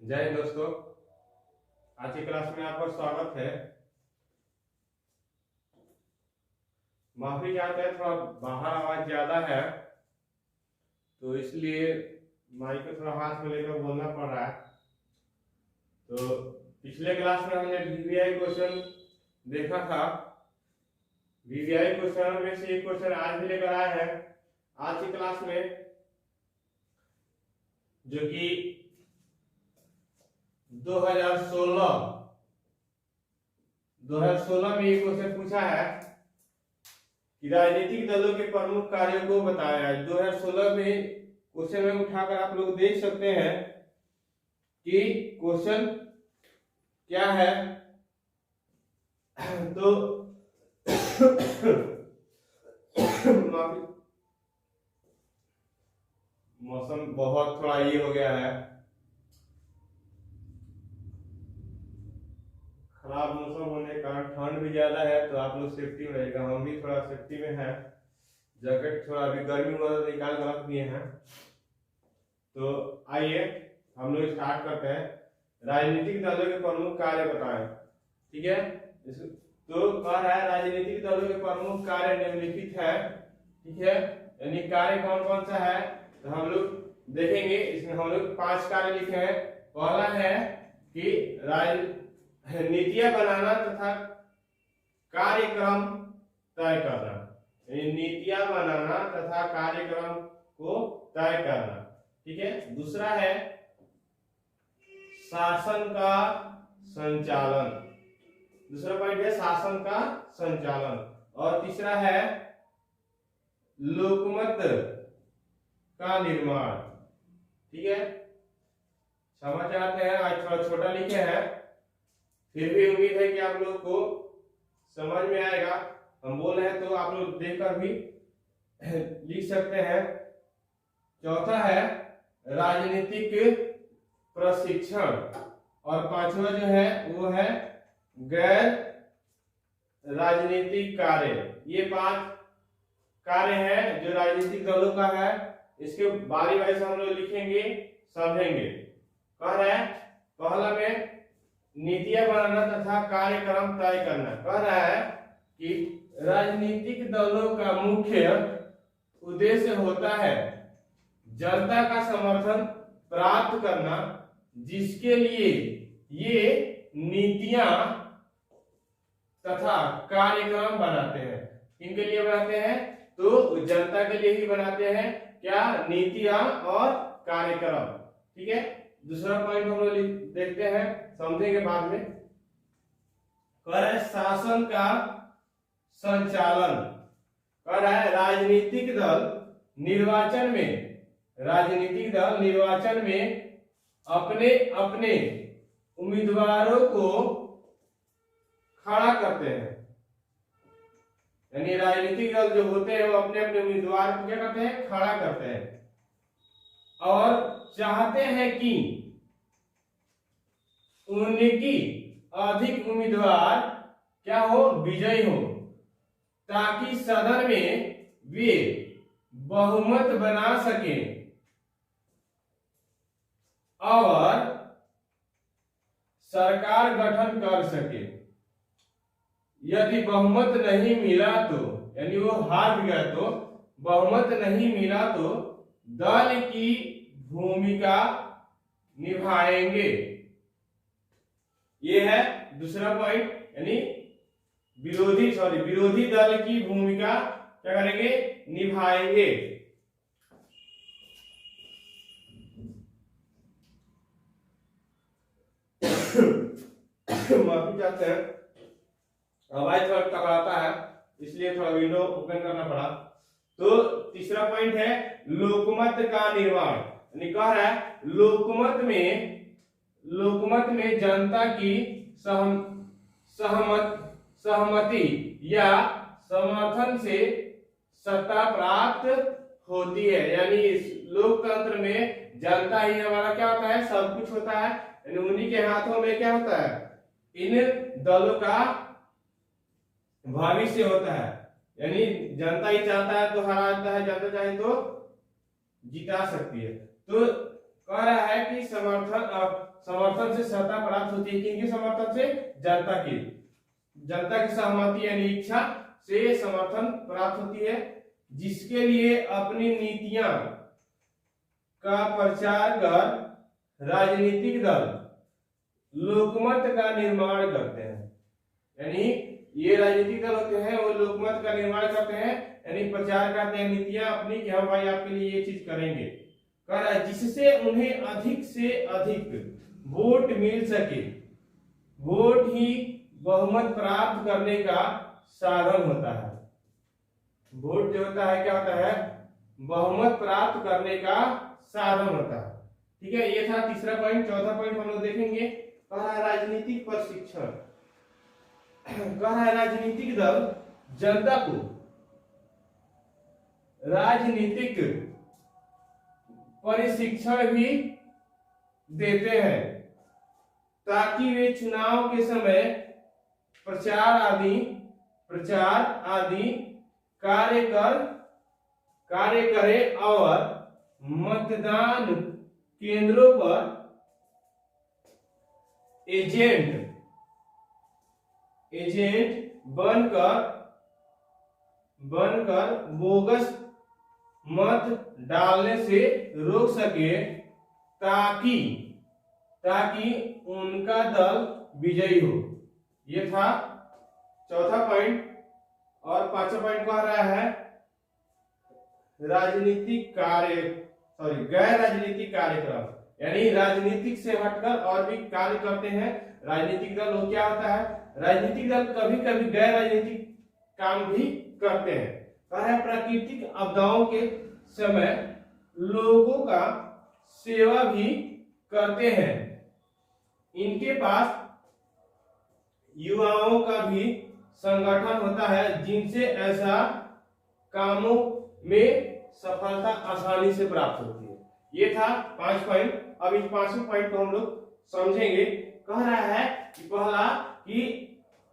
जय हिंद दोस्तों। आज की क्लास में आपका स्वागत है। माफी चाहते हैं, थोड़ा बाहर आवाज ज्यादा है तो इसलिए माइक को थोड़ा हाथ में लेकर बोलना पड़ रहा है। तो पिछले क्लास में हमने वीवीआई क्वेश्चन देखा था। वीवीआई क्वेश्चन में से एक क्वेश्चन आज भी लेकर आए हैं आज की क्लास में, जो कि 2016 में ये क्वेश्चन पूछा है कि राजनीतिक दलों के प्रमुख कार्यों को बताया है। 2016 में क्वेश्चन में उठाकर आप लोग देख सकते हैं कि क्वेश्चन क्या है। तो मौसम बहुत थोड़ा ये हो गया है, खराब मौसम होने के कारण ठंड भी ज्यादा है, तो आप लोग सेफ्टी में रहेगा। हम भी थोड़ा सेफ्टी में है, जैकेट थोड़ा अभी गर्मी हुआ तो निकाल कर रख दिए हैं। तो आइए हम लोग स्टार्ट करते हैं। राजनीतिक दलों के प्रमुख कार्य बताएं। ठीक है, तो कह रहा है राजनीतिक दलों के प्रमुख कार्य निम्नलिखित है। ठीक है, यानी कार्य कौन कौन सा है तो हम लोग देखेंगे। इसमें हम लोग 5 कार्य लिखे हैं। पहला है कि नीतियां बनाना तथा कार्यक्रम तय करना। नीतियां बनाना तथा कार्यक्रम को तय करना। ठीक है, दूसरा है शासन का संचालन। दूसरा पॉइंट है शासन का संचालन। और तीसरा है लोकमत का निर्माण। ठीक है, समझ आते हैं। आज थोड़ा छोटा लिखे हैं, फिर भी उम्मीद है कि आप लोग को समझ में आएगा। हम बोल रहे हैं तो आप लोग देखकर भी लिख सकते हैं। चौथा है राजनीतिक प्रशिक्षण। और पांचवा जो है वो है गैर राजनीतिक कार्य। ये 5 कार्य है जो राजनीतिक दलों का है। इसके बारी बारी से हम लोग लिखेंगे, समझेंगे। कह रहा है पहला में नीतियां बनाना तथा कार्यक्रम तय करना। कह रहा है कि राजनीतिक दलों का मुख्य उद्देश्य होता है जनता का समर्थन प्राप्त करना, जिसके लिए ये नीतियां तथा कार्यक्रम बनाते हैं। किनके लिए बनाते हैं तो जनता के लिए ही बनाते हैं। क्या? नीतियां और कार्यक्रम। ठीक है, दूसरा पॉइंट हम लोग देखते हैं, समझेंगे बाद में। कह रहा है शासन का संचालन। कह रहा है राजनीतिक दल निर्वाचन में अपने अपने उम्मीदवारों को खड़ा करते हैं। यानी राजनीतिक दल जो होते हैं वो अपने अपने उम्मीदवार को क्या करते हैं? खड़ा करते हैं। और चाहते हैं कि उनकी अधिक उम्मीदवार क्या हो? विजयी हो, ताकि सदन में वे बहुमत बना सके और सरकार गठन कर सके। यदि बहुमत नहीं मिला तो, यानी वो हार गया तो, बहुमत नहीं मिला तो दल की भूमिका निभाएंगे। ये है दूसरा पॉइंट, यानी विरोधी दल की भूमिका क्या करेंगे? निभाएंगे। माफी चाहते हैं, आवाज थोड़ा टकराता है इसलिए थोड़ा विंडो ओपन करना पड़ा। तो तीसरा पॉइंट है लोकमत का निर्माण। यानी कह रहा है लोकमत में जनता की सहमति या समर्थन से सत्ता प्राप्त होती है। यानी इस लोकतंत्र में जनता ही हमारा क्या होता है? सब कुछ होता है। यानी उन्हीं के हाथों में क्या होता है? इन दलों का भविष्य होता है। यानी जनता ही चाहता है तो हरा जाता है, जनता चाहे तो जिता सकती है। तो कह रहा है कि समर्थन से सत्ता प्राप्त होती है। किनके समर्थन से? जनता की। जनता की सहमति यानी इच्छा से समर्थन प्राप्त होती है, जिसके लिए अपनी नीतियां का प्रचार कर राजनीतिक दल लोकमत का निर्माण करते हैं। यानी ये राजनीतिक दल होते हैं वो लोकमत का निर्माण करते हैं, यानी प्रचार करते हैं नीतियां अपनी कि हम भाई आपके लिए ये चीज करेंगे, कह रहा है जिससे उन्हें अधिक से अधिक वोट मिल सके। वोट ही बहुमत प्राप्त करने का साधन होता है। वोट जो होता है क्या होता है? बहुमत प्राप्त करने का साधन होता है। ठीक है, ये था तीसरा पॉइंट। चौथा पॉइंट हम लोग देखेंगे, कह रहा है राजनीतिक प्रशिक्षण। कह रहा है राजनीतिक दल जनता को राजनीतिक प्रशिक्षण भी देते हैं ताकि वे चुनाव के समय प्रचार आदि कार्य करे और मतदान केंद्रों पर एजेंट बनकर बोगस मत डालने से रोक सके, ताकि उनका दल विजयी हो। ये था चौथा पॉइंट। और पांचवा पॉइंट कह रहा है गैर राजनीतिक कार्यक्रम, यानी राजनीतिक से हटकर और भी कार्य करते हैं राजनीतिक दल। वो क्या होता है? राजनीतिक दल कभी कभी गैर राजनीतिक काम भी करते हैं। कह रहा है प्राकृतिक आपदाओं के समय लोगों का सेवा भी करते हैं। इनके पास युवाओं का भी संगठन होता है जिनसे ऐसा कामों में सफलता आसानी से प्राप्त होती है। ये था 5 पॉइंट। अब इस 5वें पॉइंट को हम लोग समझेंगे। कह रहा है कि पहला कि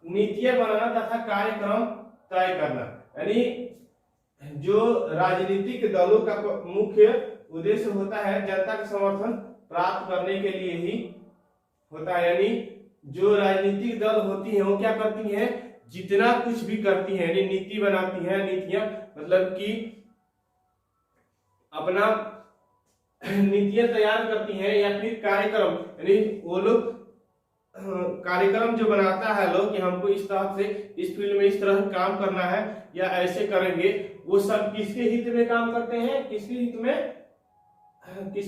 नीतियां बनाना तथा कार्यक्रम तय करना, यानी जो राजनीतिक दलों का मुख्य उद्देश्य होता है जनता का समर्थन प्राप्त करने के लिए ही होता है। यानी जो राजनीतिक दल होती है वो क्या करती है? जितना कुछ भी करती है, यानी नीति बनाती है। नीतियां मतलब कि अपना नीतियां तैयार करती हैं, या फिर कार्यक्रम, यानी वो लोग कार्यक्रम जो बनाता है लोग कि हमको इस तरह से इस फील्ड में इस तरह काम करना है या ऐसे करेंगे, वो सब किसके हित में काम करते हैं? किसके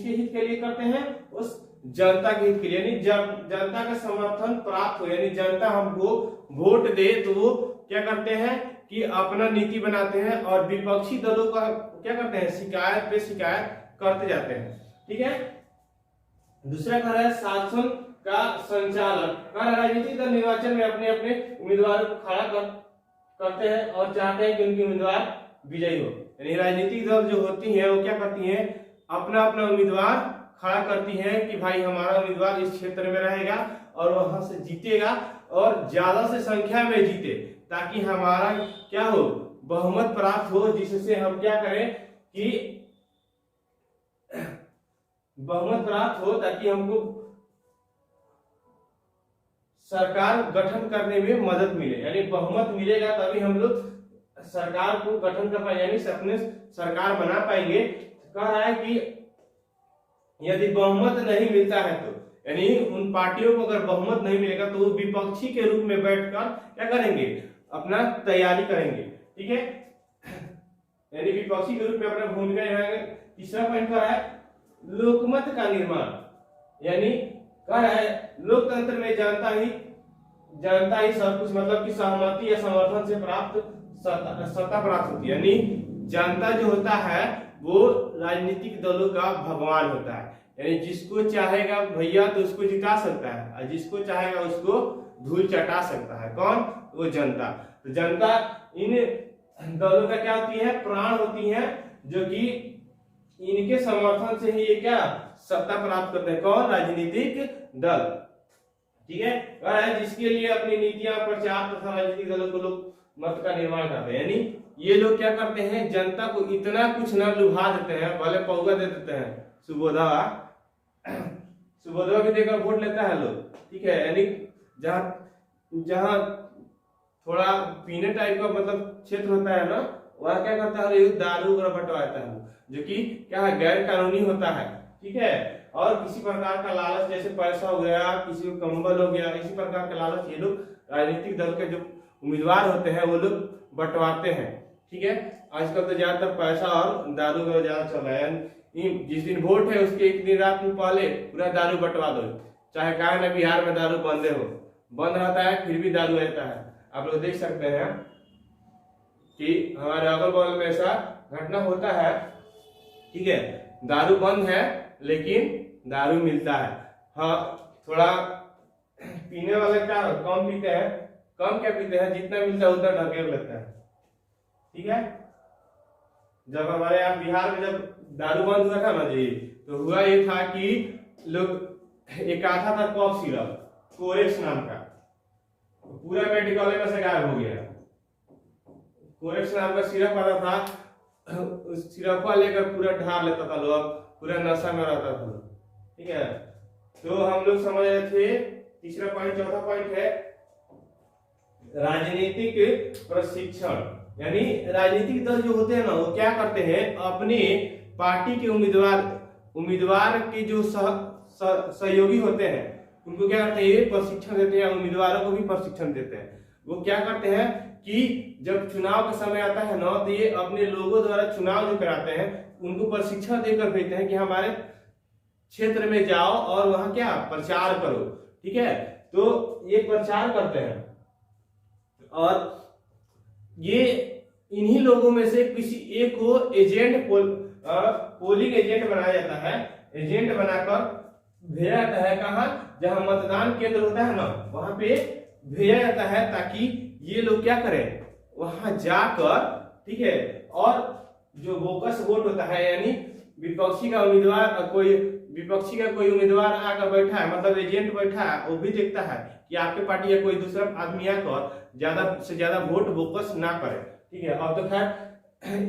हित के लिए करते हैं? उस जनता के हित के लिए, यानी जनता का समर्थन प्राप्त हो, यानी जनता हमको वोट दे तो वो क्या करते हैं कि अपना नीति बनाते हैं और विपक्षी दलों का क्या करते हैं? शिकायत पे शिकायत करते जाते हैं। ठीक है। दूसरा कह रहा है शासन का संचालन। राजनीतिक दल निर्वाचन में अपने अपने उम्मीदवारों को खड़ा करते हैं और चाहते हैं कि उनके उम्मीदवार विजयी हो। यानी राजनीतिक दल जो होती है वो क्या करती हैं? अपना अपना उम्मीदवार खड़ा करती हैं कि भाई हमारा उम्मीदवार इस क्षेत्र में रहेगा और वहां से जीतेगा और ज्यादा से संख्या में जीते, ताकि हमारा क्या हो? बहुमत प्राप्त हो, जिससे हम क्या करें कि बहुमत प्राप्त हो, ताकि हमको सरकार गठन करने में मदद मिले। यानी बहुमत मिलेगा तभी हम लोग सरकार को गठन कर पाएंगे, यानी अपने सरकार बना पाएंगे। कह रहा है कि यदि बहुमत नहीं मिलता है तो, यानी उन पार्टियों को अगर बहुमत नहीं मिलेगा तो वो विपक्षी के रूप में बैठकर क्या करेंगे? अपना तैयारी करेंगे। ठीक है, यानी विपक्षी के रूप में अपना भूमिका निभाएंगे। तीसरा पॉइंट कह रहा है लोकमत का निर्माण, यानी कह रहा है लोकतंत्र में जनता ही सब कुछ, मतलब कि सहमति या समर्थन से प्राप्त सत्ता प्राप्त होती है। यानी जनता जो होता है वो राजनीतिक दलों का भगवान होता है। यानी जिसको चाहेगा भैया तो उसको जिता सकता है और जिसको चाहेगा उसको धूल चटा सकता है। कौन? वो जनता। तो जनता इन दलों का क्या होती है? प्राण होती है, जो कि इनके समर्थन से ही ये क्या सत्ता प्राप्त करते हैं। कौन? राजनीतिक दल। ठीक है, जिसके लिए अपनी नीतियां प्रचार तथा राजनीतिक दलों को लोग मत का निर्माण करते हैं। यानी ये लोग क्या करते हैं? जनता को इतना कुछ न लुभा देते हैं, पहले पौगा दे देते हैं सुबोधा सुभद्रा भी देकर वोट लेता है लोग, ठीक है। यानी जहाँ जहाँ थोड़ा पीने टाइप का मतलब क्षेत्र होता है ना, वहाँ क्या करता है, दारू वगैरह बंटवाता है, जो कि क्या है, गैर कानूनी होता है, ठीक है। और किसी प्रकार का लालच, जैसे पैसा हो गया, किसी को कंबल हो गया, इसी प्रकार का लालच ये लोग राजनीतिक दल के जो उम्मीदवार होते हैं वो लोग बंटवाते हैं, ठीक है। आजकल तो ज्यादातर पैसा और दारू का ज्यादा चल रहा है। जिस दिन वोट है उसके एक दिन रात में पहले पूरा दारू बंटवा दो, चाहे कहा ना बिहार में दारू बंद हो, बंद रहता है फिर भी दारू रहता है। आप लोग देख सकते हैं कि हमारे अगल बगल में ऐसा घटना होता है, ठीक है। दारू बंद है लेकिन दारू मिलता है। हाँ, थोड़ा पीने वाले क्या कम पीते हैं, कम क्या पीते हैं, जितना मिलता है उतना ढकेल लेता है, ठीक है। जब हमारे यहाँ बिहार में जब दारू बंद हुआ था ना जी, तो हुआ ये था कि लोग एक आता था कॉफ सिरप कोरेक्स नाम का, पूरा मेडिकल में से गायब हो गया। कोरेक्स नाम का सिरप आता था, उस सिरप को लेकर पूरा ढार लेता था लोग, पूरा नशा में रहता था, ठीक है। तो हम लोग समझ रहे थे। तीसरा पॉइंट, चौथा पॉइंट है राजनीतिक प्रशिक्षण। यानी राजनीतिक दल जो होते हैं ना, वो क्या करते हैं, अपने पार्टी के उम्मीदवार के जो सहयोगी होते हैं उनको क्या करते हैं, प्रशिक्षण देते हैं, उम्मीदवारों को भी प्रशिक्षण देते हैं। वो क्या करते हैं कि जब चुनाव का समय आता है ना, तो ये अपने लोगों द्वारा चुनाव जो कराते हैं उनको प्रशिक्षण देकर भेजते हैं कि हमारे क्षेत्र में जाओ और वहां क्या प्रचार करो, ठीक है। तो ये प्रचार करते हैं और ये इन्हीं लोगों में से किसी एक को एजेंट पोलिंग एजेंट बनाया जाता है। एजेंट बनाकर भेजा जाता है कहाँ, जहां मतदान केंद्र होता है ना, वहां पे भेजा जाता है ताकि ये लोग क्या करें, वहां जाकर, ठीक है। और जो बोकस वोट होता है, यानी विपक्षी का कोई उम्मीदवार आकर बैठा है, मतलब एजेंट बैठा है, वो भी देखता है कि आपके पार्टी या कोई दूसरा आदमी आकर ज्यादा से ज्यादा वोट बोकस ना करे, ठीक है। अब तो खैर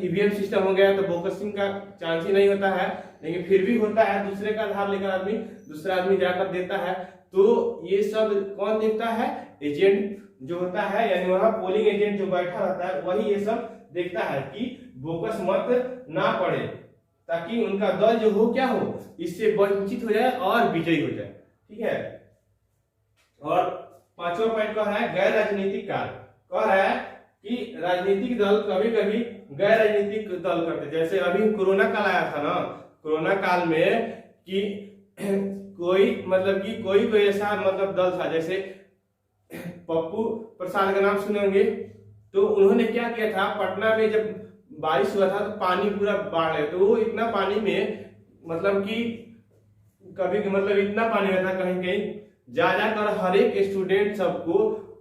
ईवीएम सिस्टम हो गया तो बोकसिंग का चांस ही नहीं होता है, लेकिन फिर भी होता है, दूसरे का आधार लेकर दूसरा आदमी जाकर देता है। तो ये सब कौन देखता है, एजेंट जो होता है, यानी वहां पोलिंग एजेंट जो बैठा रहता है वही ये सब देखता है कि बोकस मत ना पड़े, ताकि उनका दल जो हो क्या हो, इससे वंचित हो जाए और विजयी हो जाए, ठीक है। और पांचवा पॉइंट कह रहा है गैर राजनीतिक कार्य। कह रहा है कि राजनीतिक दल कभी कभी गैर राजनीतिक दल करते, जैसे अभी कोरोना काल आया था ना, कोरोना काल में कि कोई ऐसा मतलब दल था, जैसे पप्पू प्रसाद का नाम सुने होंगे। तो उन्होंने क्या किया था, पटना में जब बारिश हुआ था तो पानी पूरा बाढ़ है, तो वो इतना पानी में मतलब कि कभी मतलब इतना पानी में था, कहीं कहीं जा जाकर हर एक स्टूडेंट सबको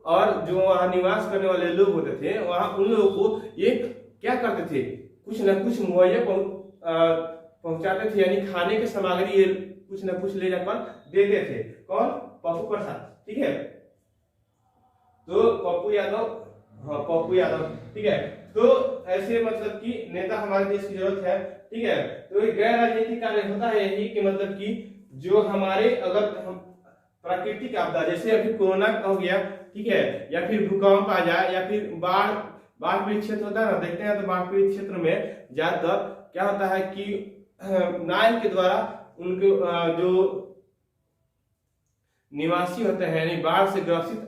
और जो वहाँ निवास करने वाले लोग होते थे वहाँ उन लोगों को ये क्या करते थे, कुछ न कुछ मुहैया पहुंचाते थे, यानी खाने की सामग्री ये कुछ न कुछ ले जाकर देते थे। कौन, पप्पू प्रसाद, ठीक है। तो पप्पू यादव, ठीक है। तो ऐसे मतलब कि नेता हमारे देश की जरूरत है, ठीक है। तो ये गैर राजनीतिक कार्य होता है यही कि मतलब कि जो हमारे अगर हम प्राकृतिक आपदा, जैसे अभी कोरोना हो गया, ठीक है, या फिर भूकंप आ जाए, या फिर बाढ़ पीड़ित क्षेत्र होता है ना, देखते हैं तो बाढ़ पीड़ित क्षेत्र में ज्यादातर क्या होता है कि नाव के द्वारा उनके जो निवासी होते हैं, यानी बाढ़ से ग्रसित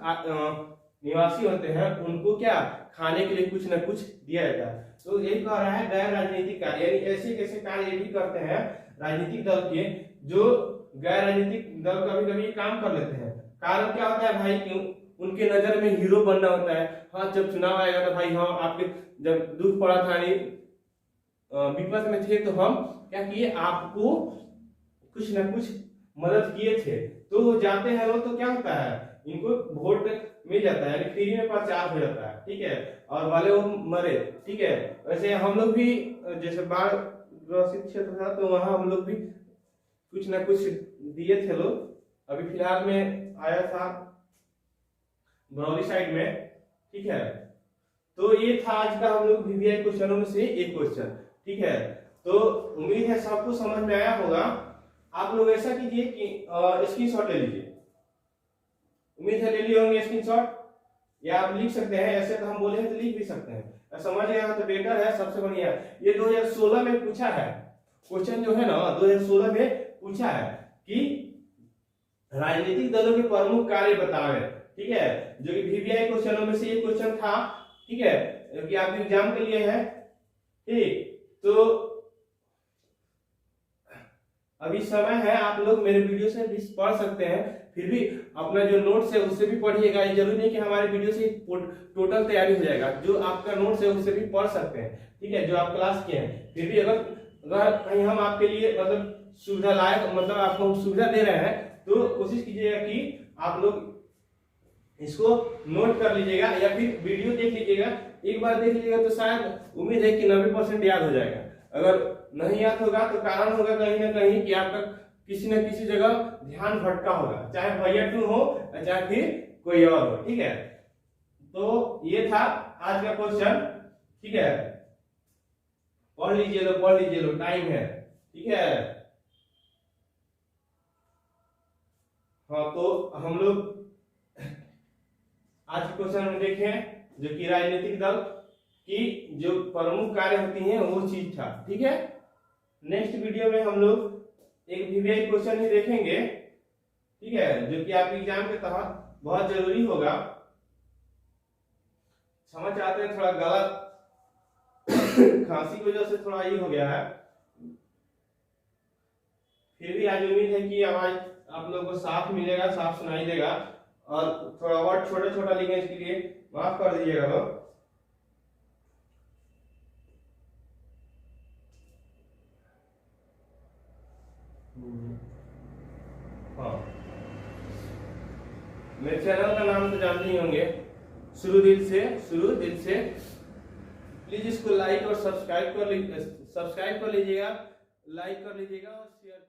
निवासी होते हैं, उनको क्या खाने के लिए कुछ न कुछ दिया जाता है। तो यही कह रहा है गैर राजनीतिक कार्य, यानी ऐसे कैसे कार्य भी करते हैं राजनीतिक दल के, जो गैर राजनीतिक दल कभी कभी काम कर लेते हैं। कारण क्या होता है भाई, क्यों उनके नजर में हीरो बनना होता है। हाँ, जब चुनाव आएगा तो भाई हाँ आपके जब दुख पड़ा था, विपद में थे, तो हम क्या किए, आपको कुछ न कुछ मदद किए थे। तो जाते हैं वो, तो क्या होता है, इनको वोट मिल जाता है, यानी फ्री में प्रचार हो जाता है, ठीक है। और वाले वो मरे, ठीक है। वैसे हम लोग भी जैसे बाढ़ ग्रसित क्षेत्र था, तो वहां हम लोग भी कुछ न कुछ दिए थे लोग। अभी फिलहाल में आया था बरौली साइड में, ठीक है। तो ये था आज का हम लोग VVI क्वेश्चनों में से एक क्वेश्चन, ठीक है। तो उम्मीद है सबको समझ में आया होगा। आप लोग ऐसा कीजिए कि स्क्रीनशॉट ले लीजिए। उम्मीद है ले लिए होंगे स्क्रीनशॉट, या आप लिख सकते हैं, ऐसे तो हम बोले हैं तो लिख भी सकते हैं, समझ गए तो बेटर है, सबसे बढ़िया। ये 2016 में पूछा है क्वेश्चन, जो है ना 2016 में पूछा है कि राजनीतिक दलों के प्रमुख कार्य बतावे, ठीक है, जो कि VVI क्वेश्चनों में से ये क्वेश्चन था, ठीक है, कि आप एग्जाम के लिए है। ठीक, तो अभी समय है, आप लोग मेरे वीडियो से भी पढ़ सकते हैं, फिर भी अपना जो नोट्स है उससे भी पढ़िएगा। ये जरूरी नहीं कि हमारे वीडियो से टोटल तैयारी हो जाएगा, जो आपका नोट्स है उससे भी पढ़ सकते हैं, ठीक है, जो आप क्लास किए हैं। फिर भी अगर कहीं हम आपके लिए मतलब सुविधा लायक, मतलब आपको सुविधा दे रहे हैं, तो कोशिश कीजिएगा कि आप लोग इसको नोट कर लीजिएगा, या फिर वीडियो देख लीजिएगा। एक बार देख लीजिएगा तो शायद उम्मीद है कि 90% याद हो जाएगा। अगर नहीं याद होगा तो कारण होगा कहीं ना कहीं कि आपका किसी न किसी जगह ध्यान भटका होगा, चाहे भैया 2 हो चाहे फिर कोई और हो, ठीक है। तो ये था आज का क्वेश्चन, ठीक है, पढ़ लीजिए लो, टाइम है, ठीक है। हाँ, तो हम लोग आज के क्वेश्चन में देखें जो कि राजनीतिक दल की जो प्रमुख कार्य होती हैं वो चीज था, ठीक है। नेक्स्ट वीडियो में हम लोग एक VVI क्वेश्चन ही देखेंगे, ठीक है, जो कि आपके एग्जाम के तहत बहुत जरूरी होगा। समझ आते हैं, थोड़ा गला खांसी की वजह से थोड़ा ये हो गया है, फिर भी आज उम्मीद है कि आवाज आप लोगों को साफ मिलेगा, साफ सुनाई देगा, और थोड़ा वर्ड छोटा छोटा लिखे, इसके लिए माफ कर दीजिएगा लोग। हाँ, मेरे चैनल का नाम तो जानते ही होंगे, शुरू दिल से। प्लीज इसको लाइक और सब्सक्राइब कर लीजिएगा, लाइक कर लीजिएगा और शेयर